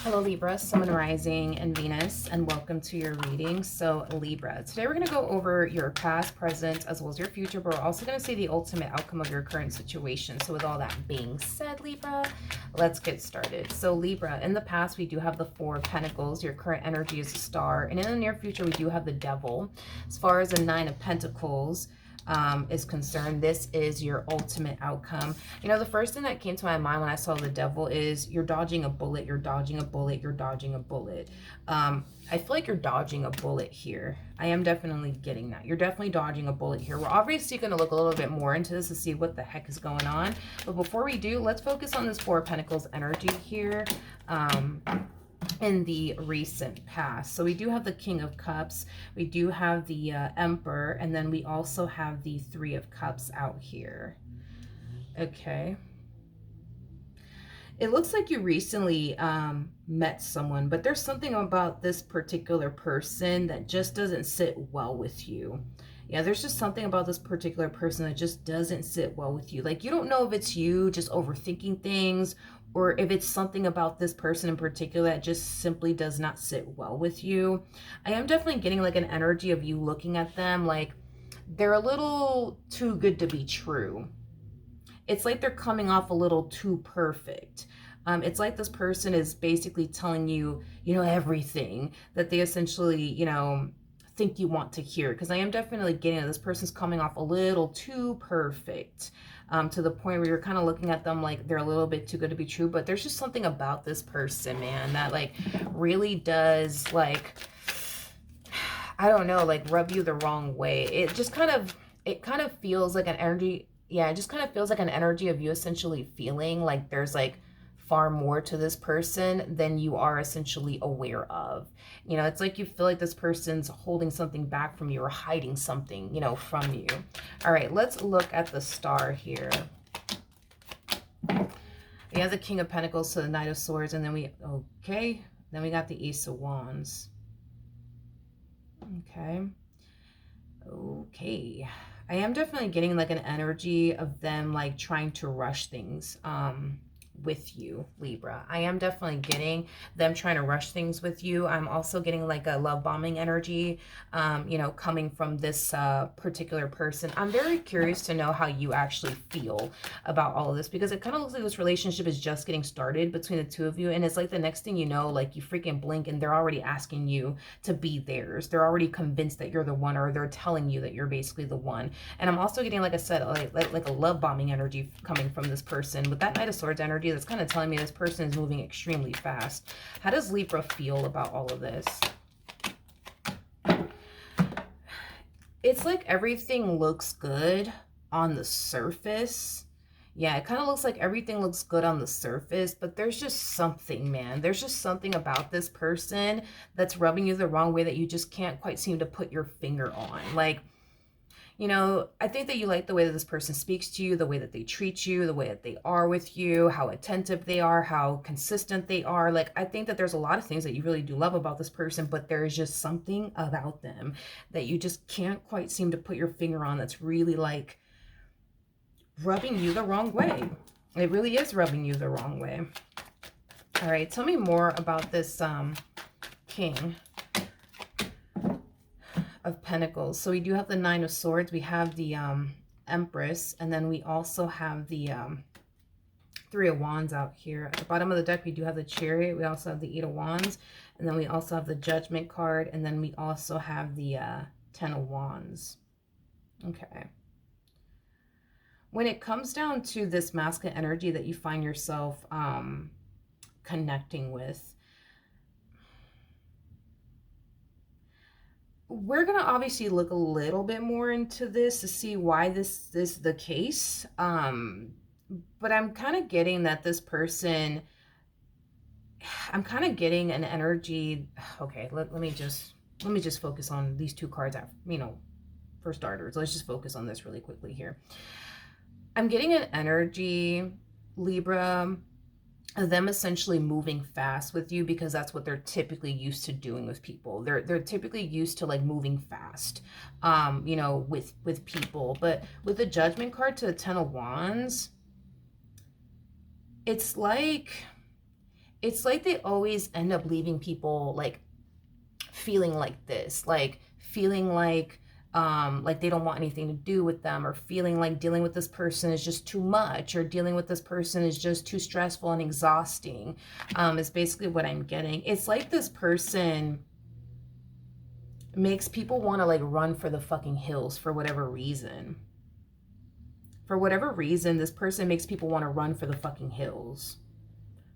Hello Libra, Sun, Rising, and Venus, and welcome to your reading. So Libra, today we're going to go over your past, present, as well as your future, but we're also going to see the ultimate outcome of your current situation. So with all that being said, Libra, let's get started. So Libra, in the past, we do have the Four of Pentacles. Your current energy is a Star. And in the near future, we do have the Devil. As far as the Nine of Pentacles is concerned, this is your ultimate outcome. You know, the first thing that came to my mind when I saw the Devil is you're dodging a bullet, you're dodging a bullet, you're dodging a bullet. I feel like you're dodging a bullet here. I am definitely getting that. You're definitely dodging a bullet here. We're obviously going to look a little bit more into this to see what the heck is going on. But before we do, let's focus on this Four of Pentacles energy here. In the recent past. So we do have the King of Cups, we do have the Emperor, and then we also have the Three of Cups out here. Okay. It looks like you recently met someone, but there's something about this particular person that just doesn't sit well with you. Yeah, there's just something about this particular person that just doesn't sit well with you. Like, you don't know if it's you just overthinking things, or if it's something about this person in particular that just simply does not sit well with you. I am definitely getting like an energy of you looking at them like they're a little too good to be true. It's like they're coming off a little too perfect. It's like this person is basically telling you, everything that they essentially, think you want to hear. Because I am definitely getting that this person's coming off a little too perfect, to the point where you're kind of looking at them like they're a little bit too good to be true. But there's just something about this person, man, that like really does like, I don't know, like rub you the wrong way. It kind of feels like an energy. Yeah, it just kind of feels like an energy of you essentially feeling like there's like far more to this person than you are essentially aware of. It's like you feel like this person's holding something back from you or hiding something, from you. All right, let's look at the Star here. We have the King of Pentacles to the Knight of Swords, and then we got the Ace of Wands. Okay. I am definitely getting like an energy of them like trying to rush things with you, Libra. I am definitely getting them trying to rush things with you. I'm also getting like a love bombing energy, coming from this particular person. I'm very curious to know how you actually feel about all of this, because it kind of looks like this relationship is just getting started between the two of you. And it's like the next thing you know, like you freaking blink and they're already asking you to be theirs. They're already convinced that you're the one, or they're telling you that you're basically the one. And I'm also getting, like I said, like a love bombing energy coming from this person. With that Knight of Swords energy, that's kind of telling me this person is moving extremely fast. How does Libra feel about all of this? It's like everything looks good on the surface. Yeah, it kind of looks like everything looks good on the surface, but there's just something, man. There's just something about this person that's rubbing you the wrong way that you just can't quite seem to put your finger on. Like, I think that you like the way that this person speaks to you, the way that they treat you, the way that they are with you, how attentive they are, how consistent they are. Like, I think that there's a lot of things that you really do love about this person, but there is just something about them that you just can't quite seem to put your finger on that's really like rubbing you the wrong way. It really is rubbing you the wrong way. All right, tell me more about this King of Pentacles. So we do have the Nine of Swords, we have the Empress, and then we also have the Three of Wands out here. At the bottom of the deck, we do have the Chariot, we also have the Eight of Wands, and then we also have the Judgment card, and then we also have the Ten of Wands. Okay. When it comes down to this masculine energy that you find yourself connecting with, we're going to obviously look a little bit more into this to see why this is the case. But I'm kind of getting that this person, I'm kind of getting an energy. Okay, let me just focus on these two cards, for starters. Let's just focus on this really quickly here. I'm getting an energy, Libra, of them essentially moving fast with you, because that's what they're typically used to doing with people. They're typically used to like moving fast, with people. But with the Judgment card to the Ten of Wands, it's like it's like they always end up leaving people like feeling like this, like feeling like they don't want anything to do with them, or feeling like dealing with this person is just too much, or dealing with this person is just too stressful and exhausting, is basically what I'm getting. It's like this person makes people want to like run for the fucking hills for whatever reason. For whatever reason, this person makes people want to run for the fucking hills.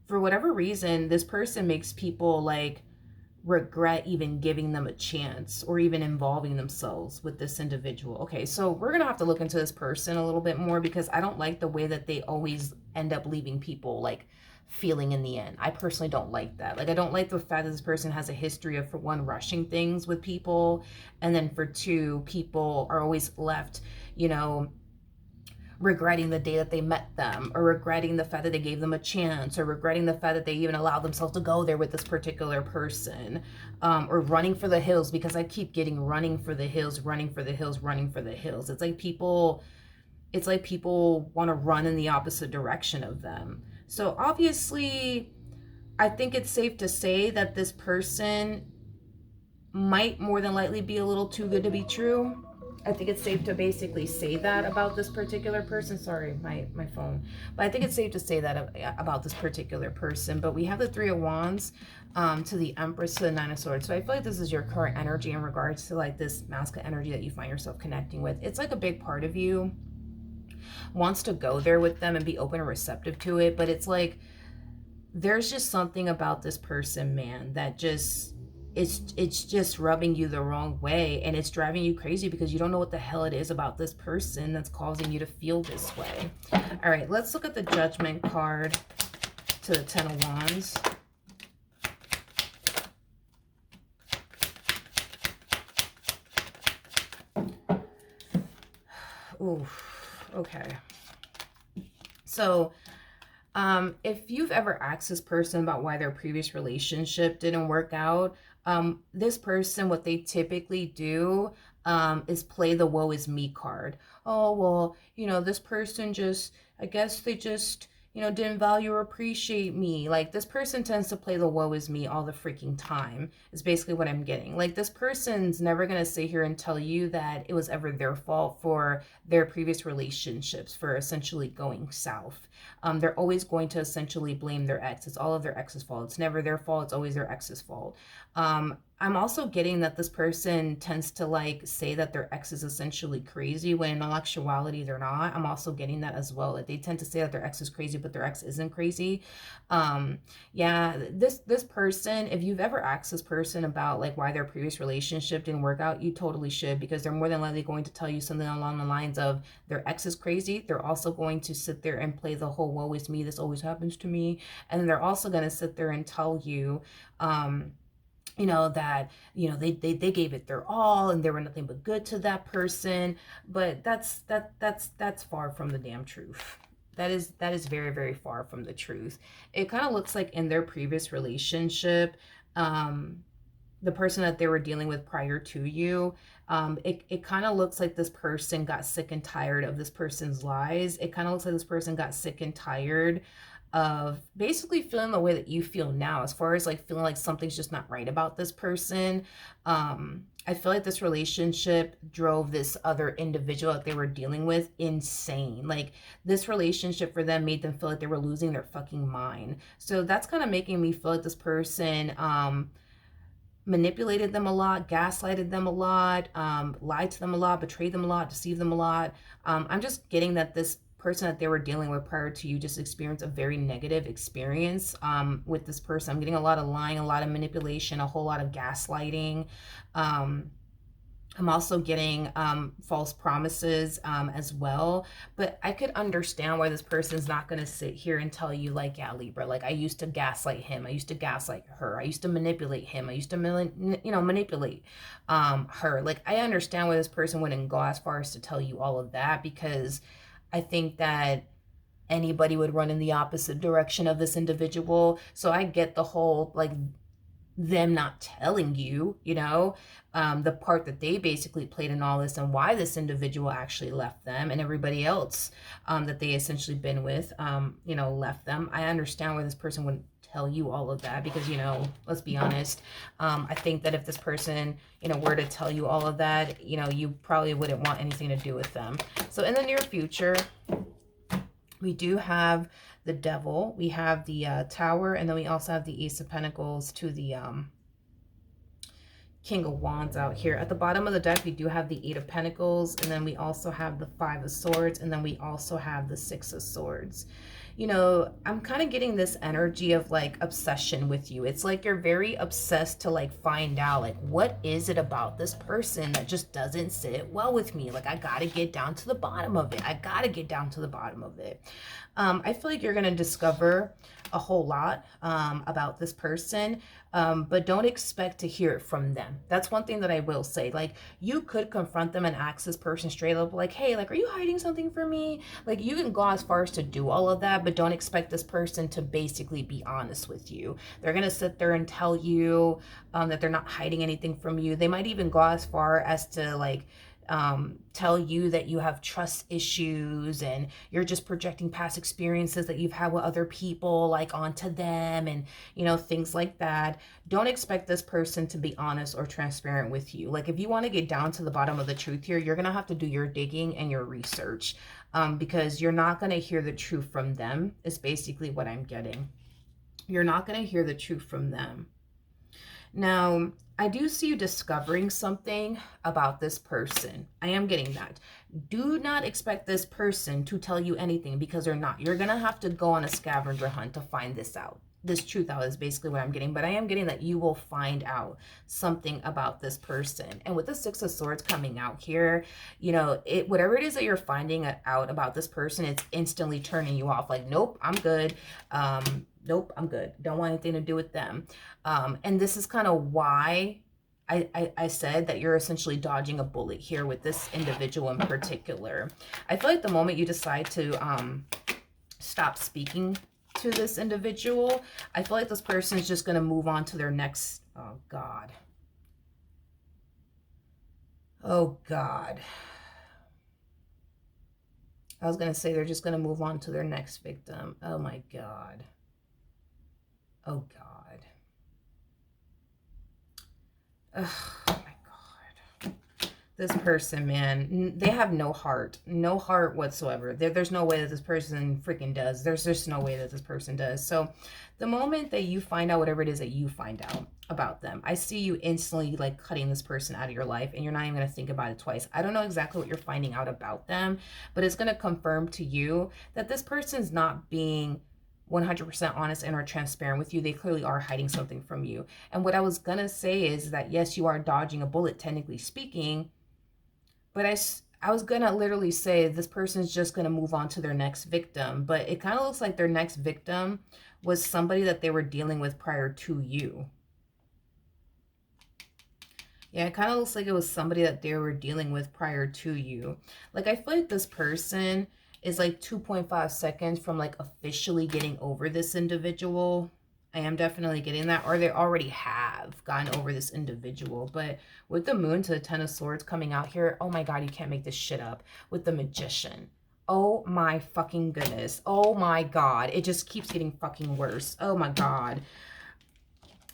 For whatever reason, this person makes people like regret even giving them a chance or even involving themselves with this individual. Okay, so we're gonna have to look into this person a little bit more, because I don't like the way that they always end up leaving people like feeling in the end. I personally don't like that. Like, I don't like the fact that this person has a history of, for one, rushing things with people, and then for two, people are always left, you know, regretting the day that they met them, or regretting the fact that they gave them a chance, or regretting the fact that they even allowed themselves to go there with this particular person, or running for the hills, because I keep getting running for the hills, running for the hills, running for the hills. It's like people want to run in the opposite direction of them. So obviously, I think it's safe to say that this person might more than likely be a little too good to be true. I think it's safe to basically say that about this particular person. Sorry, my phone. But I think it's safe to say that about this particular person. But we have the Three of Wands to the Empress to the Nine of Swords. So I feel like this is your current energy in regards to like this masculine energy that you find yourself connecting with. It's like a big part of you wants to go there with them and be open and receptive to it. But it's like there's just something about this person, man, that just... it's just rubbing you the wrong way, and it's driving you crazy because you don't know what the hell it is about this person that's causing you to feel this way. All right, let's look at the Judgment card to the Ten of Wands. Ooh, okay. So if you've ever asked this person about why their previous relationship didn't work out, this person, what they typically do is play the woe is me card. Oh, well, you know, this person just, I guess they just, you know, didn't value or appreciate me. Like, this person tends to play the woe is me all the freaking time, is basically what I'm getting. Like, this person's never going to sit here and tell you that it was ever their fault for their previous relationships for essentially going south. They're always going to essentially blame their ex. It's all of their ex's fault. It's never their fault. It's always their ex's fault. I'm also getting that this person tends to like say that their ex is essentially crazy, when in all actuality they're not. I'm also getting that as well. Like, they tend to say that their ex is crazy, but their ex isn't crazy. Yeah, this person, if you've ever asked this person about like why their previous relationship didn't work out, you totally should, because they're more than likely going to tell you something along the lines of their ex is crazy. They're also going to sit there and play the whole woe is me, this always happens to me. And then they're also going to sit there and tell you, you know, that, you know, they gave it their all and they were nothing but good to that person. But that's far from the damn truth. That is very, very far from the truth. It kind of looks like in their previous relationship, the person that they were dealing with prior to you, it kind of looks like this person got sick and tired of this person's lies. It kind of looks like this person got sick and tired of basically feeling the way that you feel now, as far as like feeling like something's just not right about this person. I feel like this relationship drove this other individual that they were dealing with insane. Like, this relationship for them made them feel like they were losing their fucking mind. So that's kind of making me feel like this person manipulated them a lot, gaslighted them a lot, lied to them a lot, betrayed them a lot, deceived them a lot. I'm just getting that this person that they were dealing with prior to you just experienced a very negative experience with this person. I'm getting a lot of lying, a lot of manipulation, a whole lot of gaslighting. I'm also getting false promises as well. But I could understand why this person's not going to sit here and tell you, like, yeah, Libra, like, I used to gaslight him. I used to gaslight her. I used to manipulate him. I used to, manipulate her. Like, I understand why this person wouldn't go as far as to tell you all of that, because I think that anybody would run in the opposite direction of this individual. So I get the whole, like, them not telling you, you know, the part that they basically played in all this, and why this individual actually left them, and everybody else that they essentially been with, you know, left them. I understand why this person wouldn't tell you all of that because, you know, let's be honest. I think that if this person, you know, were to tell you all of that, you know, you probably wouldn't want anything to do with them. So in the near future, we do have the Devil, we have the Tower, and then we also have the Ace of Pentacles to the King of Wands out here. At the bottom of the deck, we do have the Eight of Pentacles, and then we also have the Five of Swords, and then we also have the Six of Swords. You know, I'm kind of getting this energy of like obsession with you. It's like you're very obsessed to like find out like what is it about this person that just doesn't sit well with me. Like I got to get down to the bottom of it. I got to get down to the bottom of it. I feel like you're going to discover a whole lot about this person, but don't expect to hear it from them. That's one thing that I will say. Like, you could confront them and ask this person straight up, like, hey, like, are you hiding something from me? Like, you can go as far as to do all of that, but don't expect this person to basically be honest with you. They're going to sit there and tell you that they're not hiding anything from you. They might even go as far as to, like, tell you that you have trust issues and you're just projecting past experiences that you've had with other people like onto them, and you know, things like that. Don't expect this person to be honest or transparent with you. Like, if you want to get down to the bottom of the truth here, you're gonna have to do your digging and your research, because you're not gonna hear the truth from them, is basically what I'm getting. You're not gonna hear the truth from them. Now, I do see you discovering something about this person. I am getting that. Do not expect this person to tell you anything, because they're not. You're going to have to go on a scavenger hunt to find this out. This truth out is basically what I'm getting. But I am getting that you will find out something about this person. And with the Six of Swords coming out here, you know, whatever it is that you're finding out about this person, it's instantly turning you off. Like, nope, I'm good. Nope, I'm good. Don't want anything to do with them. And this is kind of why I said that you're essentially dodging a bullet here with this individual in particular. I feel like the moment you decide to stop speaking to this individual, I feel like this person is just going to move on to their next, oh God. Oh God. I was going to say they're just going to move on to their next victim. Oh my God. Oh God. Oh my God. This person, man, they have no heart. No heart whatsoever. There's no way that this person freaking does. There's just no way that this person does. So the moment that you find out whatever it is that you find out about them, I see you instantly like cutting this person out of your life, and you're not even going to think about it twice. I don't know exactly what you're finding out about them, but it's going to confirm to you that this person's not being 100% honest and are transparent with you. They clearly are hiding something from you. And what I was going to say is that, yes, you are dodging a bullet, technically speaking, but I was going to literally say this person's just going to move on to their next victim. But it kind of looks like their next victim was somebody that they were dealing with prior to you. Yeah, it kind of looks like it was somebody that they were dealing with prior to you. Like, I feel like this person is like 2.5 seconds from like officially getting over this individual. I am definitely getting that, or they already have gotten over this individual. But with the Moon to the Ten of Swords coming out here, oh my God, you can't make this shit up. With the Magician, oh my fucking goodness, oh my God, it just keeps getting fucking worse. Oh my God.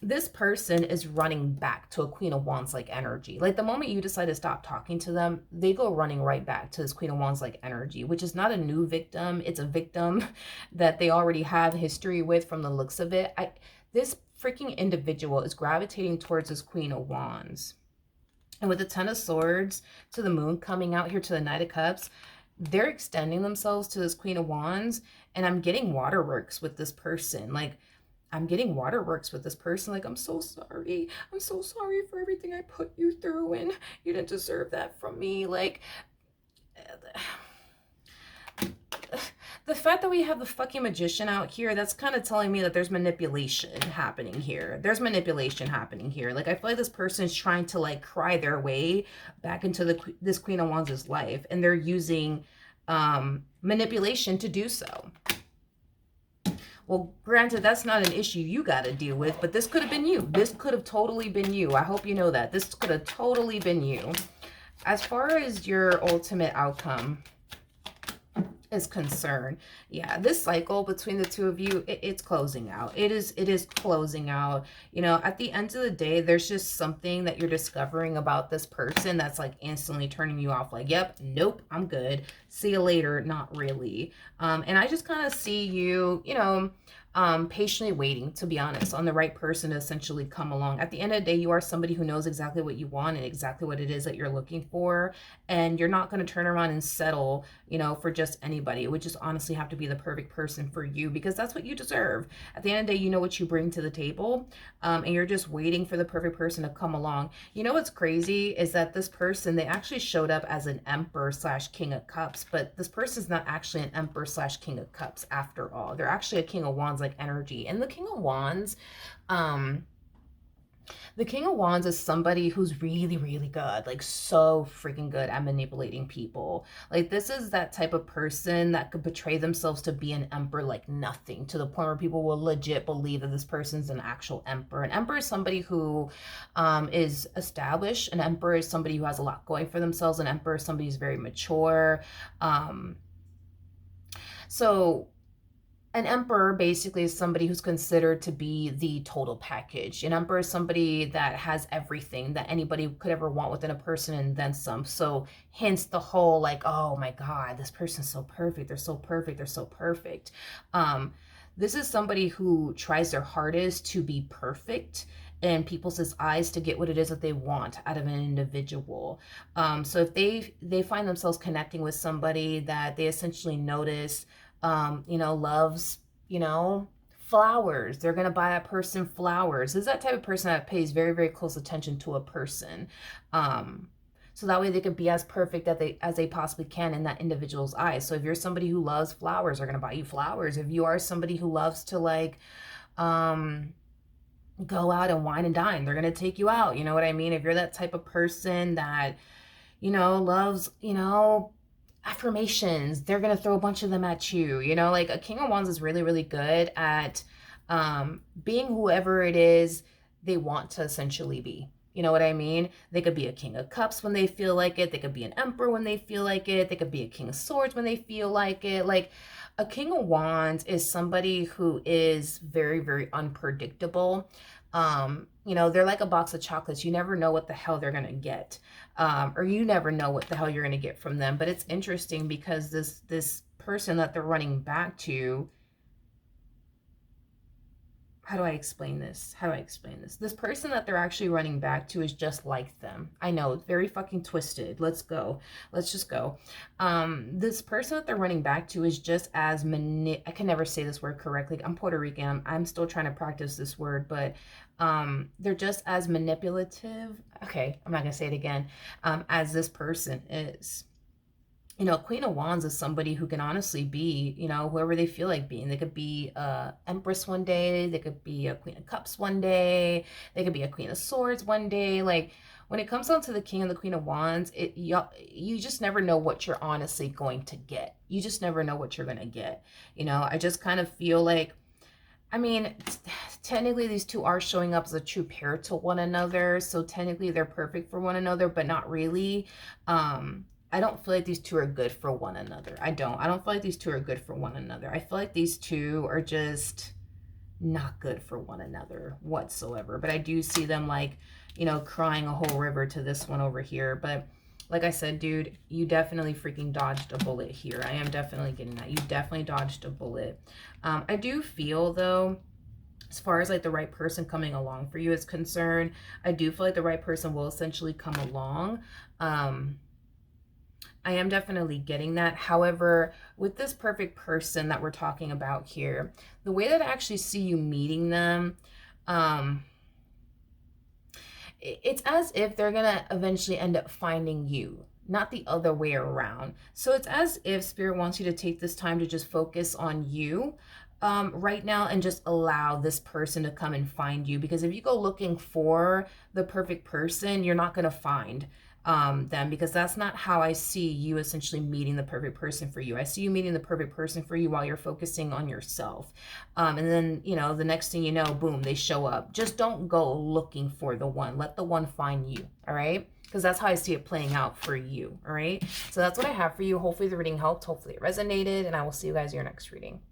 This person is running back to a Queen of Wands like energy. Like, the moment you decide to stop talking to them, they go running right back to this Queen of Wands like energy, which is not a new victim. It's a victim that they already have history with from the looks of it. This freaking individual is gravitating towards this Queen of Wands. And with the Ten of Swords to the Moon coming out here to the Knight of Cups, they're extending themselves to this Queen of Wands. And I'm getting waterworks with this person. Like, I'm getting waterworks with this person. Like, I'm so sorry. I'm so sorry for everything I put you through, and you didn't deserve that from me. Like, the fact that we have the fucking Magician out here, that's kind of telling me that there's manipulation happening here. There's manipulation happening here. Like, I feel like this person is trying to like cry their way back into this Queen of Wands' life, and they're using manipulation to do so. Well, granted, that's not an issue you got to deal with, but this could have been you. This could have totally been you. I hope you know that. This could have totally been you. As far as your ultimate outcome, is concerned. Yeah, this cycle between the two of you, it's closing out. It is closing out. You know, at the end of the day, there's just something that you're discovering about this person that's like instantly turning you off. Like, yep, nope, I'm good. See you later. Not really. And I just kind of see you, you know, patiently waiting, to be honest, on the right person to essentially come along. At the end of the day, you are somebody who knows exactly what you want and exactly what it is that you're looking for. And you're not going to turn around and settle, you know, for just anybody. It would just honestly have to be the perfect person for you, because that's what you deserve. At the end of the day, you know what you bring to the table, and you're just waiting for the perfect person to come along. You know what's crazy is that this person, they actually showed up as an emperor slash king of cups, but this person's not actually an emperor slash king of cups after all. They're actually a king of wands like energy. And the king of wands, the King of Wands is somebody who's really, really good, like so freaking good at manipulating people. Like, this is that type of person that could betray themselves to be an emperor like nothing, to the point where people will legit believe that this person's an actual emperor. An emperor is somebody who is established. An emperor is somebody who has a lot going for themselves. An emperor is somebody who's very mature. So an emperor basically is somebody who's considered to be the total package. An emperor is somebody that has everything that anybody could ever want within a person and then some. So hence the whole like, oh my God, this person's so perfect. They're so perfect. They're so perfect. This is somebody who tries their hardest to be perfect in people's eyes to get what it is that they want out of an individual. So if they find themselves connecting with somebody that they essentially notice, you know, loves, you know, flowers, they're going to buy that person flowers. This is that type of person that pays very, very close attention to a person. So that way they can be as perfect as they possibly can in that individual's eyes. So if you're somebody who loves flowers, they're going to buy you flowers. If you are somebody who loves to like, go out and wine and dine, they're going to take you out. You know what I mean? If you're that type of person that, you know, loves, you know, affirmations, they're going to throw a bunch of them at you. You know, like a King of Wands is really, really good at being whoever it is they want to essentially be. You know what I mean? They could be a King of Cups when they feel like it. They could be an Emperor when they feel like it. They could be a King of Swords when they feel like it. Like, a King of Wands is somebody who is very, very unpredictable. You know, they're like a box of chocolates. You never know what the hell they're going to get. Or you never know what the hell you're going to get from them. But it's interesting because this person that they're running back to, how do I explain this? This person that they're actually running back to is just like them. I know, it's very fucking twisted. Let's go. Let's just go. This person that they're running back to is just as I can never say this word correctly. I'm Puerto Rican. I'm still trying to practice this word, but they're just as manipulative. Okay, I'm not gonna say it again. As this person is. You know, Queen of Wands is somebody who can honestly be, you know, whoever they feel like being. They could be Empress one day. They could be a Queen of Cups one day. They could be a Queen of Swords one day. Like, when it comes down to the King and the Queen of Wands, you just never know what you're honestly going to get. You just never know what you're going to get. You know, I just kind of feel like, I mean, technically these two are showing up as a true pair to one another. So technically they're perfect for one another, but not really. I don't feel like these two are good for one another. I don't feel like these two are good for one another. I feel like these two are just not good for one another whatsoever. But I do see them, like, you know, crying a whole river to this one over here. But like I said, dude, you definitely freaking dodged a bullet here. I am definitely getting that. You definitely dodged a bullet. I do feel, though, as far as like the right person coming along for you is concerned, I do feel like the right person will essentially come along. I am definitely getting that. However, with this perfect person that we're talking about here, the way that I actually see you meeting them, it's as if they're going to eventually end up finding you, not the other way around. So it's as if Spirit wants you to take this time to just focus on you right now and just allow this person to come and find you. Because if you go looking for the perfect person, you're not going to find them, because that's not how I see you essentially meeting the perfect person for you. I see you meeting the perfect person for you while you're focusing on yourself. And then, you know, the next thing you know, boom, they show up. Just don't go looking for the one. Let the one find you, all right? Because that's how I see it playing out for you, all right? So that's what I have for you. Hopefully the reading helped. Hopefully it resonated, and I will see you guys in your next reading. Bye.